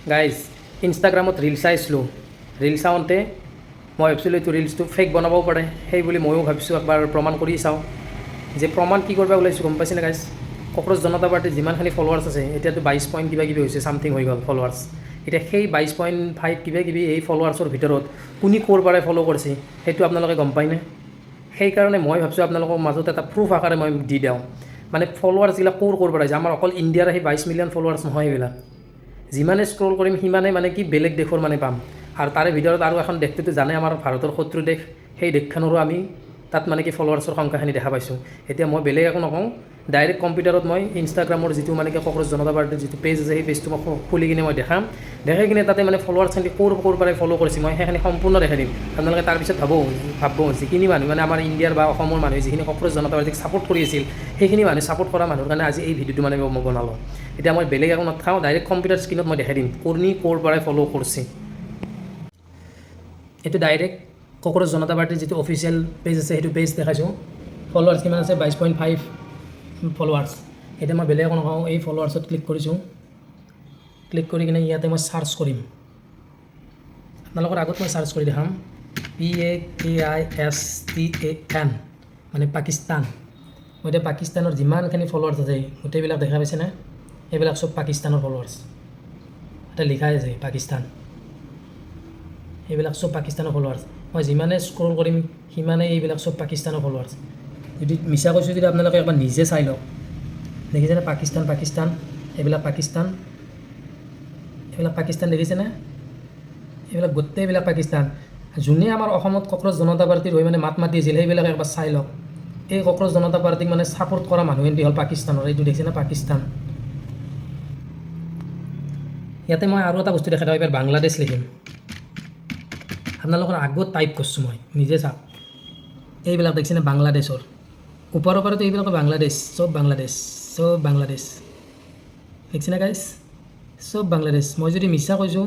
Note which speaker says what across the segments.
Speaker 1: guys ইনষ্টাগ্ৰামত reel চাইছিলোঁ reel চাওঁতে মই ভাবিছিলোঁ এইটো ৰিলছটো ফেক বনাবও পাৰে সেই বুলি ময়ো ভাবিছোঁ একবাৰ প্ৰমাণ কৰি চাওঁ যে প্ৰমাণ কি কৰিব ওলাইছোঁ গম পাইছেনে গাইজ কক্ৰ'চ জনতা পাৰ্টিৰ যিমানখিনি ফলোৱাৰ্ছ আছে এতিয়াতো 22 পইণ্ট কিবা কিবি হৈছে ছামথিং হৈ গ'ল ফলোৱাৰ্ছ এতিয়া সেই 22.5 কিবা কিবি এই ফলোৱাৰ্ছৰ ভিতৰত কোনে ক'ৰ পৰাই ফ'ল' কৰিছে সেইটো আপোনালোকে গম পায়নে সেইকাৰণে মই ভাবিছোঁ আপোনালোকৰ মাজত এটা প্ৰুফ আকাৰে মই দি দিওঁ মানে ফলোৱাৰ্ছবিলাক ক'ৰ পৰা আহিছে আমাৰ অকল ইণ্ডিয়াৰ সেই 22 মিলিয়ন ফলোৱাৰ্ছ নহয় এইবিলাক যিমানে স্ক্ৰল কৰিম সিমানে মানে কি বেলেগ দেশৰ মানে পাম আৰু তাৰে ভিতৰত আৰু এখন দেশটোতো জানে আমাৰ ভাৰতৰ শত্ৰু দেশ সেই দেশখনৰো আমি তাত মানে কি ফলোৱাৰ্ছৰ সংখ্যাখিনি দেখা পাইছোঁ এতিয়া মই বেলেগ একো নকওঁ ডাইৰেক্ট কম্পিউটাৰত মই ইনষ্টাগ্ৰামৰ যিটো মানে কি কক্ৰ'চ জনতা পাৰ্টিৰ যিটো পেজ আছে সেই পেজটো মই খুলি কিনে মই দেখাম দেখাই কিনে তাতে মানে ফলোৱাৰ্ছখিনি ক'ৰ পৰাই ফ'ল' কৰিছে মই সেইখিনি সম্পূৰ্ণ দেখাই দিম আপোনালোকে তাৰপিছত ভাবিব যিখিনি মানুহ মানে আমাৰ ইণ্ডিয়াৰ বা অসমৰ মানুহে যিখিনি কক্ৰ'চ জনতা পাৰ্টিক ছাপোৰ্ট কৰি আছিল সেইখিনি মানুহে ছাপোৰ্ট কৰা মানুহৰ কাৰণে আজি এই ভিডিঅ'টো মানে মই বনালোঁ এতিয়া মই বেলেগ একো নাথাওঁ ডাইৰেক্ট কম্পিউটাৰ স্ক্ৰীণত মই দেখাই দিম ক'ৰ পৰাই ফ'ল' কৰিছে এইটো ডাইৰেক্ট কক্ৰ'চ জনতা পাৰ্টিৰ যিটো অফিচিয়েল পেজ আছে সেইটো পেজ দেখাইছোঁ ফলোৱাৰ্ছ কিমান আছে 22.5 ফলোৱাৰ্ছ এতিয়া মই বেলেগ একো নকওঁ এই ফলোৱাৰ্ছত ক্লিক কৰিছোঁ ক্লিক কৰি কিনে ইয়াতে মই চাৰ্চ কৰিম আপোনালোকৰ আগত মই চাৰ্চ কৰি দেখাম PAKISTAN মানে পাকিস্তান মই এতিয়া পাকিস্তানৰ যিমানখিনি ফলোৱাৰ্ছ আছে গোটেইবিলাক দেখা পাইছেনে এইবিলাক চব পাকিস্তানৰ ফলোৱাৰ্ছ এটা লিখাই আছে পাকিস্তান এইবিলাক চব পাকিস্তানৰ ফলোৱাৰ্ছ মই যিমানে স্ক্ৰল কৰিম সিমানে এইবিলাক চব পাকিস্তানৰ ফলোৱাৰ্ছ যদি মিছা কৈছোঁ যদি আপোনালোকে একবাৰ নিজে চাই লওক দেখিছেনে পাকিস্তান এইবিলাক পাকিস্তান দেখিছেনে এইবিলাক গোটেইবিলাক পাকিস্তান যোনে আমাৰ অসমত কক্ৰ'চ জনতা পাৰ্টিৰ হৈ মানে মাত মাতি আছিল সেইবিলাক একবাৰ চাই লওক এই কক্ৰ'চ জনতা পাৰ্টিক মানে ছাপোৰ্ট কৰা মানুহখিনি হ'ল পাকিস্তানৰ এইটো দেখিছেনে পাকিস্তান ইয়াতে মই আৰু এটা বস্তু দেখাই দিওঁ এইবাৰ বাংলাদেশ লিখিম আপোনালোকৰ আগত টাইপ কৰিছোঁ মই নিজে চাওক এইবিলাক দেখিছেনে বাংলাদেশৰ ওপৰৰ পৰাতো এইবিলাক বাংলাদেশ দেখিছেনে গাইজ চব বাংলাদেশ মই যদি মিছা কৈছোঁ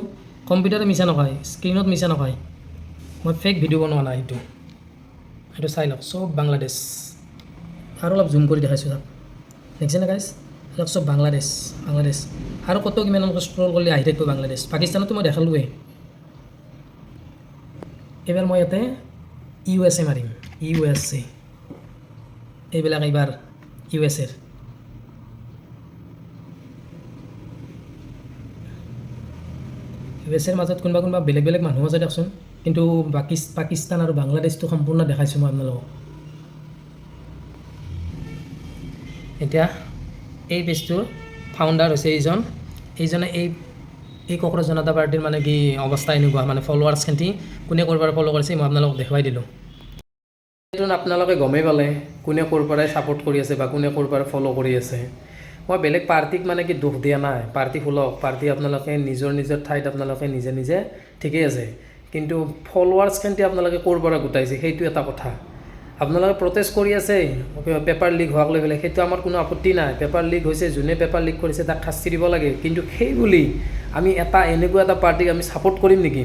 Speaker 1: কম্পিউটাৰে মিছা নকয় স্ক্ৰীণত মিছা নকয় মই ফেক ভিডিঅ' বনোৱা নাই এইটো চাই লওক চব বাংলাদেশ আৰু অলপ জুম কৰি দেখাইছোঁ তাক দেখিছেনে গাইজ এইবিলাক চব বাংলাদেশ আৰু কত কিমান স্ক্ৰল কৰিলে আহি থাকিব বাংলাদেশ পাকিস্তানতো মই দেখালোঁৱে এইবাৰ মই ইয়াতে USA মাৰিম USA এইবিলাক এইবাৰ USAৰ মাজত কোনোবা বেলেগ মানুহ আছে দিয়কচোন কিন্তু পাকিস্তান আৰু বাংলাদেশটো সম্পূৰ্ণ দেখাইছোঁ মই আপোনালোকক এতিয়া এই পেজটোৰ ফাউণ্ডাৰ হৈছে এইজনে এই কক্ৰ'চ জনতা পাৰ্টিৰ মানে কি অৱস্থা এনেকুৱা মানে ফলোৱাৰ্ছখিনি কোনে ক'ৰ পৰা ফ'ল' কৰিছে মই আপোনালোকক দেখুৱাই দিলোঁ এইটো আপোনালোকে গমেই পালে কোনে ক'ৰ পৰাই ছাপোৰ্ট কৰি আছে বা কোনে ক'ৰ পৰা ফ'ল' কৰি আছে মই বেলেগ পাৰ্টিক মানে কি দুখ দিয়া নাই পাৰ্টি খোলক পাৰ্টি আপোনালোকে নিজৰ ঠাইত আপোনালোকে নিজে ঠিকেই আছে কিন্তু ফলোৱাৰ্ছখিনি আপোনালোকে ক'ৰ পৰা গোটাইছে সেইটো এটা কথা আপোনালোকে প্ৰটেষ্ট কৰি আছে পেপাৰ লিক হোৱাক লৈ পেলাই সেইটো আমাৰ কোনো আপত্তি নাই পেপাৰ লিক হৈছে যোনে পেপাৰ লিক কৰিছে তাক শাস্তি দিব লাগে কিন্তু সেই বুলি আমি এনেকুৱা এটা পাৰ্টিক আমি ছাপোৰ্ট কৰিম নেকি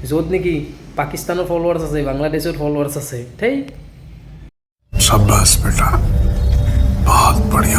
Speaker 1: য'ত নেকি পাকিস্তানৰ ফলোৱাৰ্ছ আছে বাংলাদেশৰ ফলোৱাৰ্ছ আছে ঠিক
Speaker 2: शाबाश बेटा बहुत बढ़िया